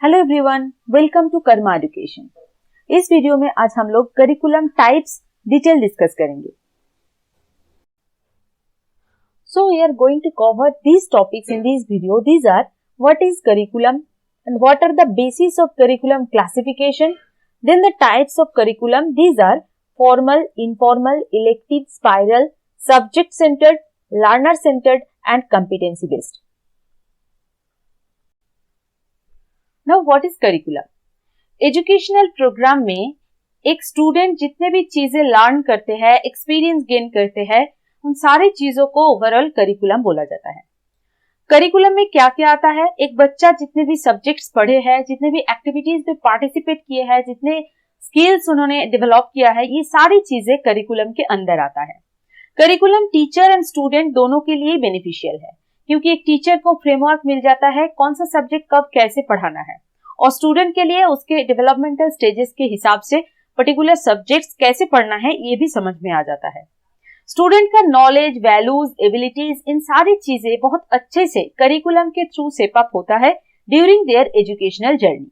Hello everyone, welcome to Karma Education. इस video में आज हम लोग करिकुलम टाइप्स डिटेल डिस्कस करेंगे। So we are going to cover these topics in this video. These are what is curriculum and what are the basis of curriculum classification, then the types of curriculum. These are formal, informal, elective, spiral, subject centered, learner centered and competency based. Now what is curriculum? Educational program में एक student जितने भी चीजें learn करते हैं, experience gain करते हैं, उन सारी चीजों को ओवरऑल करिकुलम बोला जाता है। करिकुलम में क्या क्या आता है? एक बच्चा जितने भी सब्जेक्ट्स पढ़े हैं, जितने भी एक्टिविटीज में पार्टिसिपेट किए हैं, जितने स्किल्स उन्होंने डेवलप किया है, ये सारी चीजें करिकुलम के अंदर आता है। करिकुलम टीचर एंड स्टूडेंट दोनों के लिए बेनिफिशियल है, क्योंकि एक टीचर को फ्रेमवर्क मिल जाता है कौन सा सब्जेक्ट कब कैसे पढ़ाना है, और स्टूडेंट के लिए उसके डेवलपमेंटल स्टेजेस के हिसाब से पर्टिकुलर सब्जेक्ट्स कैसे पढ़ना है ये भी समझ में आ जाता है। स्टूडेंट का नॉलेज, वैल्यूज, एबिलिटीज, इन सारी चीजें बहुत अच्छे से करिकुलम के थ्रू सेप अप होता है ड्यूरिंग देयर एजुकेशनल जर्नी।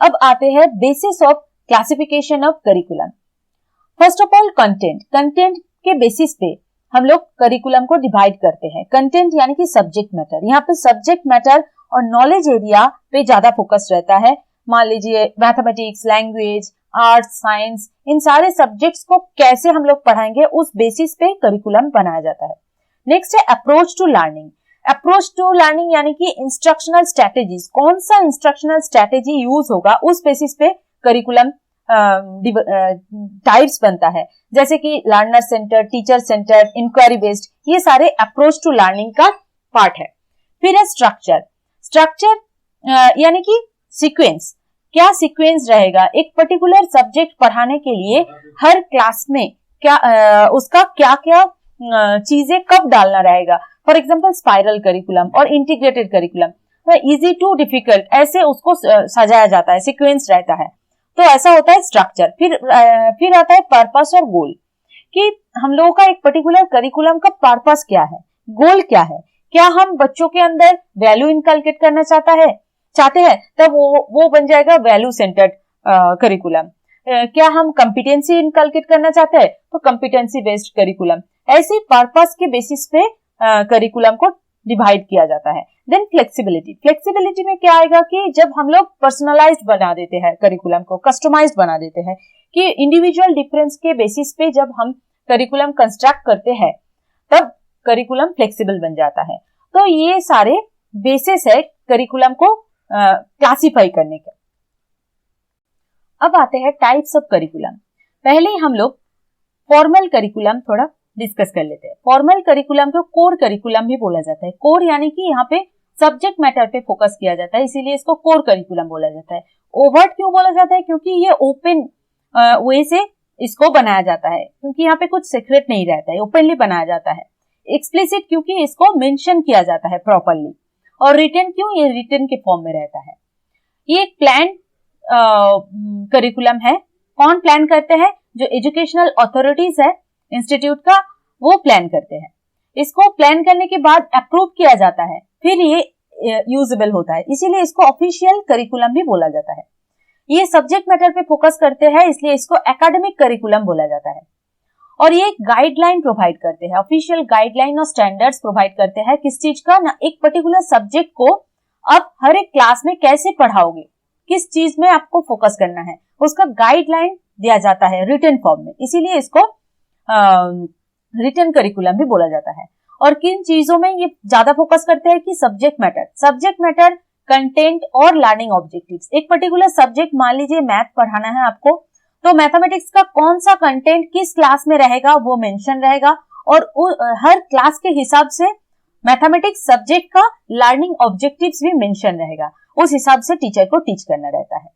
अब आते हैं basis of classification of curriculum. First of all content के बेसिस पे हम लोग करिकुलम को डिवाइड करते हैं। कंटेंट यानी कि सब्जेक्ट मैटर। यहाँ पे सब्जेक्ट मैटर और नॉलेज एरिया पे ज्यादा फोकस रहता है। मान लीजिए मैथमेटिक्स, लैंग्वेज, आर्ट्स, साइंस, इन सारे सब्जेक्ट्स को कैसे हम लोग पढ़ाएंगे उस बेसिस पे करिकुलम बनाया जाता है। नेक्स्ट है approach to learning. Approach to learning यानी कि इंस्ट्रक्शनल स्ट्रेटेजीज, कौन सा इंस्ट्रक्शनल स्ट्रेटेजी यूज होगा उस बेसिस पे करिकुलम टाइप्स बनता है, जैसे कि learner center, teacher center, inquiry based, ये सारे अप्रोच टू लर्निंग का पार्ट है। फिर है स्ट्रक्चर यानी कि सीक्वेंस। क्या सीक्वेंस रहेगा एक पर्टिकुलर सब्जेक्ट पढ़ाने के लिए, हर क्लास में क्या उसका क्या क्या चीजें कब डालना रहेगा। फॉर एग्जांपल स्पाइरल करिकुलम और integrated curriculum, easy to difficult, ऐसे उसको सजाया जाता है, सीक्वेंस रहता है। तो ऐसा होता है स्ट्रक्चर। फिर आता है पर्पस और गोल, कि हम लोगों का एक पर्टिकुलर करिकुलम का पर्पस क्या है, गोल क्या है। क्या हम बच्चों के अंदर वैल्यू इनकलकेट करना चाहते हैं, तब वो बन जाएगा वैल्यू सेंटर्ड करिकुलम। क्या हम कॉम्पिटेंसी इनकलकेट करना चाहते हैं, तो कॉम्पिटेंसी बेस्ड करिकुलम। ऐसे पर्पस के बेसिस पे करिकुलम को डिवाइड किया जाता है। देन फ्लेक्सिबिलिटी में क्या आएगा कि जब हम लोग पर्सनलाइज्ड बना देते हैं करिकुलम को, कस्टमाइज्ड बना देते हैं, कि इंडिविजुअल डिफरेंस के बेसिस पे जब हम करिकुलम कंस्ट्रक्ट करते हैं तब करिकुलम फ्लेक्सिबल बन जाता है। तो ये सारे बेसिस है करिकुलम को क्लासिफाई करने के। अब आते हैं टाइप्स ऑफ करिकुलम। पहले हम लोग फॉर्मल करिकुलम थोड़ा डिस्कस कर लेते हैं। फॉर्मल करिकुलम को कोर करिकुलम भी बोला जाता है। कोर यानी कि यहाँ पे सब्जेक्ट मैटर पे फोकस किया जाता है, इसीलिए इसको कोर करिकुलम बोला जाता है। ओवर्ट क्यों बोला जाता है? क्योंकि ये ओपन वे से इसको बनाया जाता है, क्योंकि यहाँ पे कुछ सीक्रेट नहीं रहता है, ओपनली बनाया जाता है। एक्सप्लिसिट क्योंकि इसको मेंशन किया जाता है प्रॉपरली। और रिटन क्यों? ये रिटन के फॉर्म में रहता है। ये एक प्लान करिकुलम है। कौन प्लान करते हैं? जो एजुकेशनल अथॉरिटीज है इंस्टीट्यूट का, वो प्लान करते हैं। इसको प्लान करने के बाद अप्रूव किया जाता है, फिर ये यूजेबल होता है, इसीलिए इसको ऑफिशियल करिकुलम भी बोला जाता है। ये सब्जेक्ट मैटर पे फोकस करते हैं, इसलिए इसको एकेडमिक करिकुलम बोला जाता है। और ये गाइडलाइन प्रोवाइड करते हैं, ऑफिशियल गाइडलाइन और स्टैंडर्ड्स प्रोवाइड करते हैं। किस चीज का? ना, एक पर्टिकुलर सब्जेक्ट को आप हर एक क्लास में कैसे पढ़ाओगे, किस चीज में आपको फोकस करना है, उसका गाइडलाइन दिया जाता है रिटन फॉर्म में, इसीलिए इसको रिटन करिकुलम भी बोला जाता है। और किन चीजों में ये ज्यादा फोकस करते हैं कि सब्जेक्ट मैटर, कंटेंट और लर्निंग ऑब्जेक्टिव्स। एक पर्टिकुलर सब्जेक्ट, मान लीजिए मैथ पढ़ाना है आपको, तो मैथमेटिक्स का कौन सा कंटेंट किस क्लास में रहेगा वो मेंशन रहेगा, और हर क्लास के हिसाब से मैथमेटिक्स सब्जेक्ट का लर्निंग ऑब्जेक्टिव्स भी मेंशन रहेगा, उस हिसाब से टीचर को टीच करना रहता है।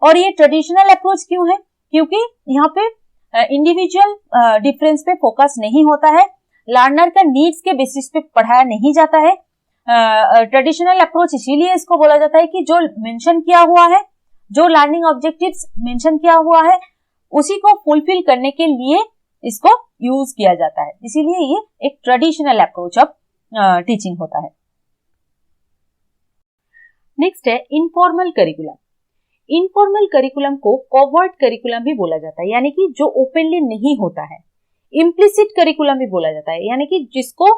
और ये ट्रेडिशनल अप्रोच क्यों है? क्योंकि यहाँ पे इंडिविजुअल डिफरेंस पे फोकस नहीं होता है, लर्नर का नीड्स के बेसिस पे पढ़ाया नहीं जाता है। ट्रेडिशनल अप्रोच इसीलिए इसको बोला जाता है कि जो मेंशन किया हुआ है, जो लर्निंग ऑब्जेक्टिव्स मेंशन किया हुआ है, उसी को फुलफिल करने के लिए इसको यूज किया जाता है, इसीलिए ये एक ट्रेडिशनल अप्रोच ऑफ टीचिंग होता है। नेक्स्ट है इनफॉर्मल करिकुलम। इनफॉर्मल करिकुलम को कॉवर्ट करिकुलम भी बोला जाता है, यानी कि जो ओपनली नहीं होता है। इम्प्लिसिट करिकुलम भी बोला जाता है, यानी कि जिसको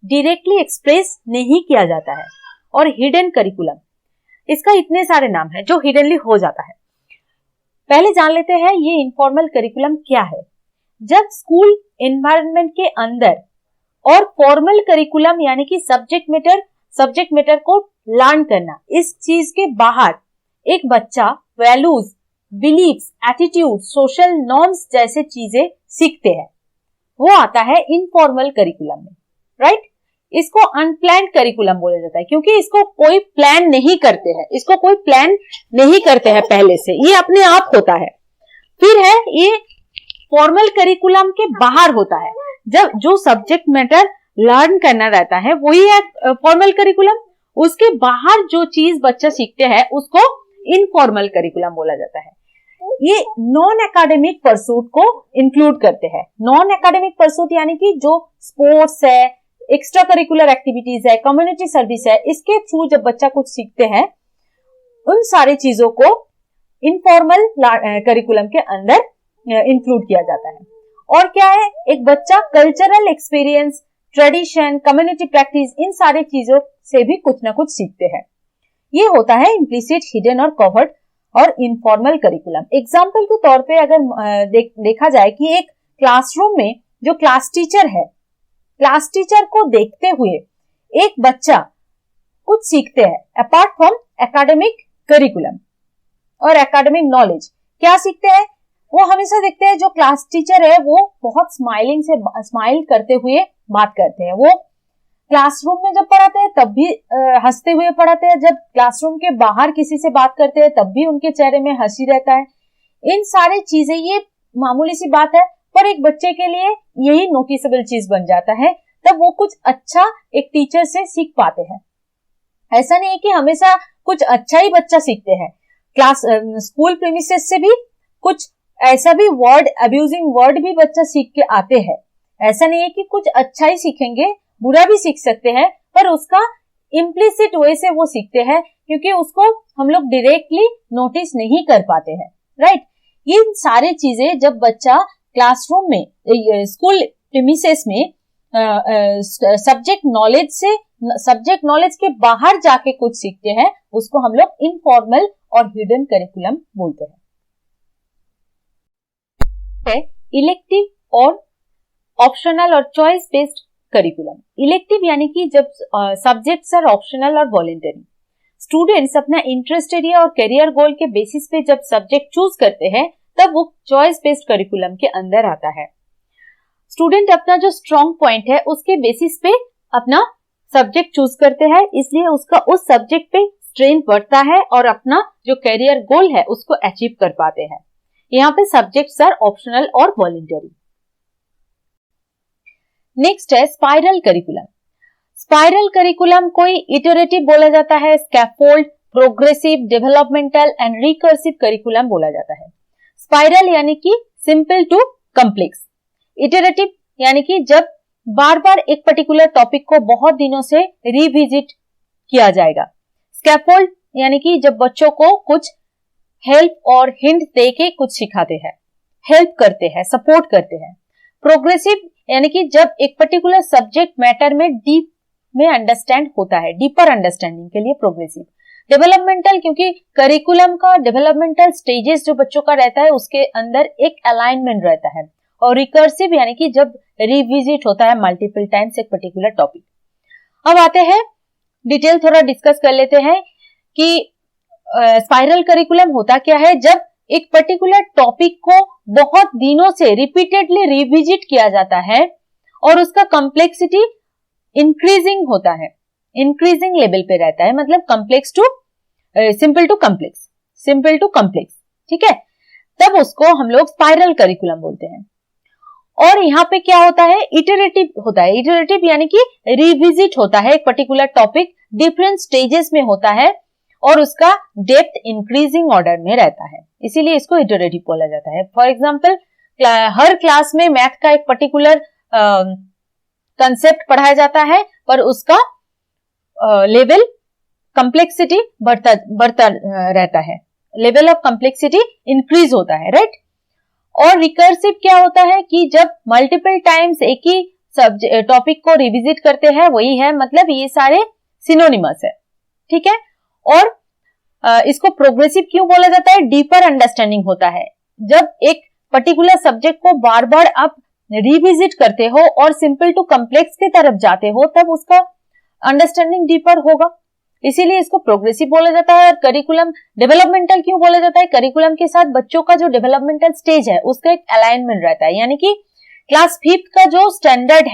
डायरेक्टली एक्सप्रेस नहीं किया जाता है। और हिडन करिकुलम, इसका इतने सारे नाम है जो हिडनली हो जाता है। पहले जान लेते हैं ये इनफॉर्मल करिकुलम क्या है। जब स्कूल एनवायरनमेंट के अंदर और फॉर्मल करिकुलम यानी कि सब्जेक्ट मैटर को लर्न करना, इस चीज के बाहर एक बच्चा values, beliefs, attitude, social norms जैसे चीजें सीखते हैं, वो आता है इनफॉर्मल करिकुलम में, राइट। इसको अनप्लान्ड करिकुलम बोला जाता है, क्योंकि इसको कोई प्लान नहीं करते हैं, पहले से, ये अपने आप होता है। फिर है ये फॉर्मल करिकुलम के बाहर होता है, जब जो सब्जेक्ट मैटर लर्न करना रहता है वही है फॉर्मल करिकुलम। उसके बाहर जो चीज बच्चा सीखते हैं उसको इनफॉर्मल करिकुलम बोला जाता है। ये नॉन एकेडमिक परसूट को इंक्लूड करते हैं। नॉन एकेडमिक परसूट यानी कि जो स्पोर्ट्स है, एक्स्ट्रा करिकुलर एक्टिविटीज है, कम्युनिटी सर्विस है, इसके थ्रू जब बच्चा कुछ सीखते हैं, उन सारी चीजों को इनफॉर्मल करिकुलम के अंदर इंक्लूड किया जाता है। और क्या है, एक बच्चा cultural experience, tradition, community practice, इन सारी चीजों से भी कुछ ना कुछ सीखते हैं। ये होता है इम्प्लिसिट, हिडन और कवर्ट और इनफॉर्मल करिकुलम। एग्जाम्पल के तौर पे अगर देखा जाए कि एक क्लासरूम में जो क्लास टीचर है, क्लास टीचर को देखते हुए एक बच्चा कुछ सीखते हैं अपार्ट फ्रॉम एकेडमिक करिकुलम और एकेडमिक नॉलेज। क्या सीखते हैं, वो हमेशा देखते हैं जो क्लास टीचर है वो बहुत स्माइल करते हुए बात करते हैं। वो क्लासरूम में जब पढ़ाते हैं तब भी हंसते हुए पढ़ाते हैं, जब क्लासरूम के बाहर किसी से बात करते हैं तब भी उनके चेहरे में हंसी रहता है। इन सारी चीजें, ये मामूली सी बात है, पर एक बच्चे के लिए यही नोटिसेबल चीज बन जाता है, तब वो कुछ अच्छा एक टीचर से सीख पाते हैं। ऐसा नहीं है कि हमेशा कुछ अच्छा ही बच्चा सीखते हैं। स्कूल प्रीमिसेस से भी कुछ ऐसा भी वर्ड, अब्यूजिंग वर्ड भी बच्चा सीख के आते हैं। ऐसा नहीं है कि कुछ अच्छा ही सीखेंगे, बुरा भी सीख सकते हैं, पर उसका इम्प्लिसिट वे से वो सीखते हैं, क्योंकि उसको हम लोग डायरेक्टली नोटिस नहीं कर पाते हैं, राइट। ये सारी चीजें जब बच्चा क्लासरूम में, स्कूल प्रीमिसेस में सब्जेक्ट नॉलेज के बाहर जाके कुछ सीखते हैं, उसको हम लोग इनफॉर्मल और हिडन करिकुलम बोलते हैं। इलेक्टिव और ऑप्शनल और चॉइस बेस्ड करिकुलम। इलेक्टिव यानी कि जब सब्जेक्ट्स आर ऑप्शनल और वॉलंटरी, स्टूडेंट्स अपना इंटरेस्ट एरिया और करियर गोल के बेसिस पे जब सब्जेक्ट चूज करते हैं, तब वो चॉइस बेस्ड करिकुलम के अंदर आता है। स्टूडेंट अपना जो स्ट्रॉन्ग पॉइंट है उसके बेसिस पे अपना सब्जेक्ट चूज करते हैं, इसलिए उसका उस सब्जेक्ट पे स्ट्रेन बढ़ता है और अपना जो करियर गोल है उसको अचीव कर पाते हैं। यहाँ पे सब्जेक्ट्स आर ऑप्शनल और वॉलंटरी। नेक्स्ट है स्पाइरल करिकुलम। स्पाइरल करिकुलम को इटरेटिव बोला जाता है, scaffold, progressive, developmental and recursive curriculum बोला जाता है। स्पाइरल यानी कि सिंपल टू कॉम्प्लेक्स, इटरेटिव यानी कि जब बार बार एक पर्टिकुलर टॉपिक को बहुत दिनों से रिविजिट किया जाएगा। स्कैफोल्ड यानी कि जब बच्चों को कुछ हेल्प और हिंट देके कुछ सिखाते हैं, हेल्प करते हैं, सपोर्ट करते हैं। प्रोग्रेसिव यानी कि जब एक पर्टिकुलर सब्जेक्ट मैटर में डीप में अंडरस्टैंड होता है, डीपर अंडरस्टैंडिंग के लिए प्रोग्रेसिव। डेवलपमेंटल, क्योंकि करिकुलम का डेवलपमेंटल स्टेजेस जो बच्चों का रहता है उसके अंदर एक अलाइनमेंट रहता है। और रिकर्सिव यानी कि जब रिविजिट होता है मल्टीपल टाइम्स एक पर्टिकुलर टॉपिक। अब आते हैं डिटेल थोड़ा डिस्कस कर लेते हैं कि स्पाइरल करिकुलम होता क्या है। जब एक पर्टिकुलर टॉपिक को बहुत दिनों से रिपीटेडली रिविजिट किया जाता है और उसका कॉम्प्लेक्सिटी इंक्रीजिंग होता है, इंक्रीजिंग लेवल पे रहता है, मतलब complex to simple to complex, simple to complex, ठीक है, तब उसको हम लोग स्पाइरल करिकुलम बोलते हैं। और यहाँ पे क्या होता है, इटरेटिव होता है। इटरेटिव यानी कि रिविजिट होता है, एक पर्टिकुलर टॉपिक डिफरेंट स्टेजेस में होता है और उसका डेप्थ इंक्रीजिंग ऑर्डर में रहता है, इसीलिए इसको इटरेटिव बोला जाता है। फॉर एग्जांपल, हर क्लास में मैथ का एक पर्टिकुलर कंसेप्ट पढ़ाया जाता है, पर उसका लेवल कम्प्लेक्सिटी बढ़ता रहता है, लेवल ऑफ कम्प्लेक्सिटी इंक्रीज होता है, राइट। और रिकर्सिव क्या होता है कि जब मल्टीपल टाइम्स एक ही टॉपिक को रिविजिट करते हैं, वही है, मतलब ये सारे सिनोनिमस है, ठीक है। और इसको प्रोग्रेसिव क्यों बोला जाता है? डीपर अंडरस्टैंडिंग होता है। जब एक पर्टिकुलर सब्जेक्ट को बार बार आप रिविजिट करते हो और सिंपल टू कॉम्प्लेक्स की तरफ जाते हो, तब उसका अंडरस्टैंडिंग डीपर होगा, इसीलिए इसको प्रोग्रेसिव बोला जाता है। और करिकुलम डेवलपमेंटल क्यों बोला जाता है? करिकुलम के साथ बच्चों का जो डेवलपमेंटल स्टेज है उसका एक अलाइनमेंट रहता है, यानी कि क्लास 5th का जो स्टैंडर्ड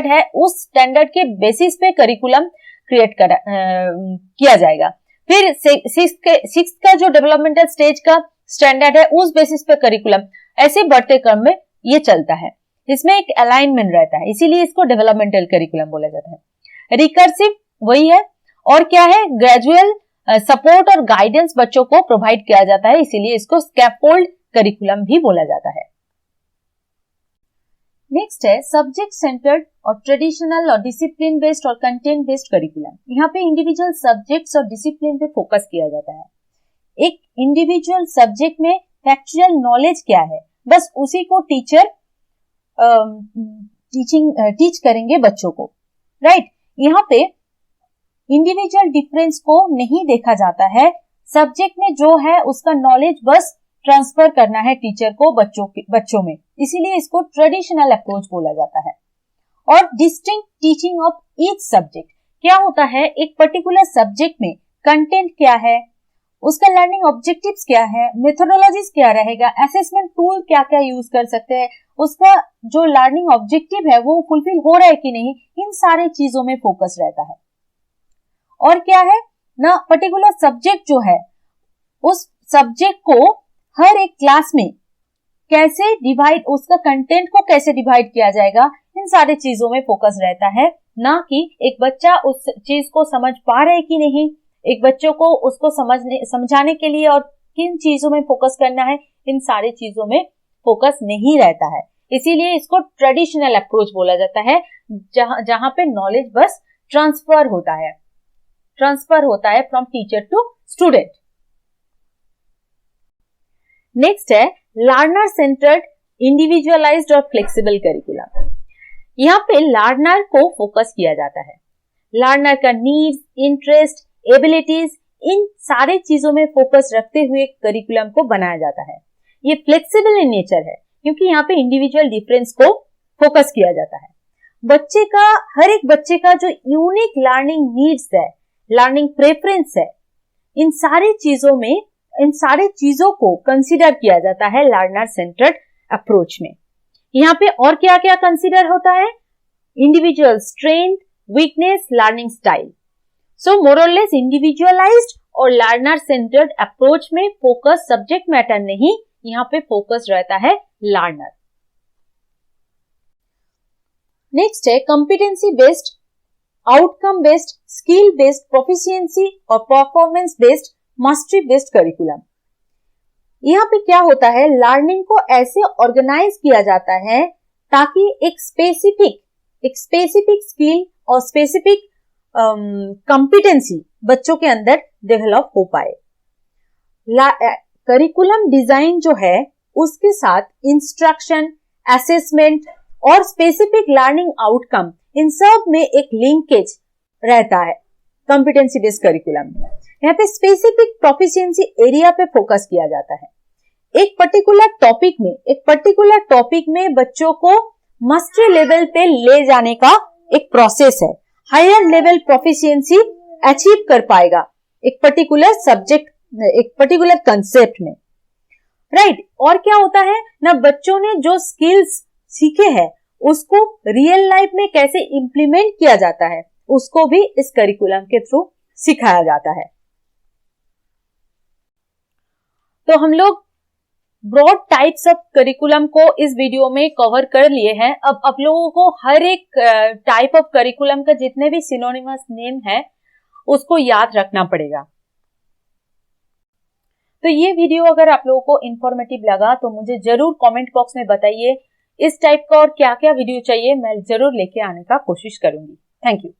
है, उस स्टैंडर्ड के बेसिस पे करिकुलम क्रिएट किया जाएगा। फिर 6th का जो डेवलपमेंटल स्टेज का स्टैंडर्ड है, उस बेसिस पे करिकुलम, ऐसे बढ़ते क्रम में ये चलता है, इसमें एक अलाइनमेंट रहता है, इसीलिए इसको डेवलपमेंटल करिकुलम बोला जाता है। रिकर्सिव वही है, और क्या है? ग्रेजुअल सपोर्ट और गाइडेंस बच्चों को प्रोवाइड किया जाता है, इसीलिए इसको स्कैफोल्ड करिकुलम भी बोला जाता है। नेक्स्ट है सब्जेक्ट सेंटर्ड और ट्रेडिशनल और डिसिप्लिन बेस्ड और कंटेंट बेस्ड करिकुलम। यहाँ पे इंडिविजुअल सब्जेक्ट्स और डिसिप्लिन पे फोकस किया जाता है। एक इंडिविजुअल सब्जेक्ट में फैक्चुअल नॉलेज क्या है, बस उसी को टीचर टीच करेंगे बच्चों को, राइट। यहाँ पे इंडिविजुअल डिफरेंस को नहीं देखा जाता है, सब्जेक्ट में जो है उसका नॉलेज बस ट्रांसफर करना है टीचर को बच्चों में, इसीलिए इसको ट्रेडिशनल अप्रोच बोला जाता है। और distinct teaching of each subject क्या होता है? एक पर्टिकुलर सब्जेक्ट में कंटेंट क्या है, उसका लर्निंग ऑब्जेक्टिव्स क्या है, मेथोडोलॉजीज क्या रहेगा, असेसमेंट टूल क्या क्या यूज कर सकते हैं, उसका जो लर्निंग ऑब्जेक्टिव है वो फुलफिल हो रहा है कि नहीं, इन सारे चीजों में फोकस रहता है। और क्या है ना, पर्टिकुलर सब्जेक्ट जो है उस सब्जेक्ट को हर एक क्लास में कैसे डिवाइड, उसका कंटेंट को कैसे डिवाइड किया जाएगा, इन सारे चीजों में फोकस रहता है, ना कि एक बच्चा उस चीज को समझ पा रहा है कि नहीं, एक बच्चों को उसको समझाने के लिए और किन चीजों में फोकस करना है, इन सारे चीजों में फोकस नहीं रहता है, इसीलिए इसको ट्रेडिशनल अप्रोच बोला जाता है, जहां पे नॉलेज बस ट्रांसफर होता है from teacher to student. Next है लर्नर सेंटर्ड, इंडिविजुअलाइज्ड और फ्लेक्सिबल करिकुलम। यहाँ पे लर्नर को फोकस किया जाता है, लर्नर का नीड्स, इंटरेस्ट, एबिलिटीज, इन सारे चीजों में फोकस रखते हुए करिकुलम को बनाया जाता है। ये फ्लेक्सिबल इन नेचर है क्योंकि यहाँ पे इंडिविजुअल डिफरेंस को फोकस किया जाता है। हर एक बच्चे का जो यूनिक लर्निंग नीड्स है, लर्निंग प्रेफरेंस है, इन सारे चीजों को कंसीडर किया जाता है लर्नर सेंटर्ड अप्रोच में। यहाँ पे और क्या क्या कंसीडर होता है? Individual strength, weakness, learning style. So more और लेस इंडिविजुअलाइज्ड और लर्नर सेंटर्ड अप्रोच में फोकस सब्जेक्ट मैटर नहीं, यहाँ पे फोकस रहता है लर्नर। नेक्स्ट है competency based, outcome based, skill based, proficiency और performance based, mastery based curriculum. यहाँ पे क्या होता है? लर्निंग को ऐसे ऑर्गेनाइज किया जाता है ताकि एक स्पेसिफिक स्किल और स्पेसिफिक कॉम्पिटेंसी बच्चों के अंदर डेवलप हो पाए। करिकुलम डिजाइन जो है उसके साथ इंस्ट्रक्शन, असेसमेंट और स्पेसिफिक लर्निंग आउटकम, इन सब में एक लिंकेज रहता है कॉम्पिटेंसी बेस्ड करिकुलम में। यहाँ पे स्पेसिफिक प्रोफिशिएंसी एरिया पे फोकस किया जाता है। एक पर्टिकुलर टॉपिक में बच्चों को मास्टरी लेवल पे ले जाने का एक प्रोसेस है, हायर लेवल प्रोफिशिएंसी अचीव कर पाएगा एक पर्टिकुलर सब्जेक्ट, एक पर्टिकुलर कंसेप्ट में, राइट। और क्या होता है ना, बच्चों ने जो स्किल्स सीखे हैं उसको रियल लाइफ में कैसे इंप्लीमेंट किया जाता है, उसको भी इस करिकुलम के थ्रू सिखाया जाता है। तो हम लोग ब्रॉड टाइप्स ऑफ करिकुलम को इस वीडियो में कवर कर लिए हैं। अब आप लोगों को हर एक टाइप ऑफ करिकुलम का जितने भी सिनोनिमस नेम है उसको याद रखना पड़ेगा। तो ये वीडियो अगर आप लोगों को इंफॉर्मेटिव लगा तो मुझे जरूर कमेंट बॉक्स में बताइए इस टाइप का और क्या क्या वीडियो चाहिए, मैं जरूर लेके आने का कोशिश करूंगी। Thank you.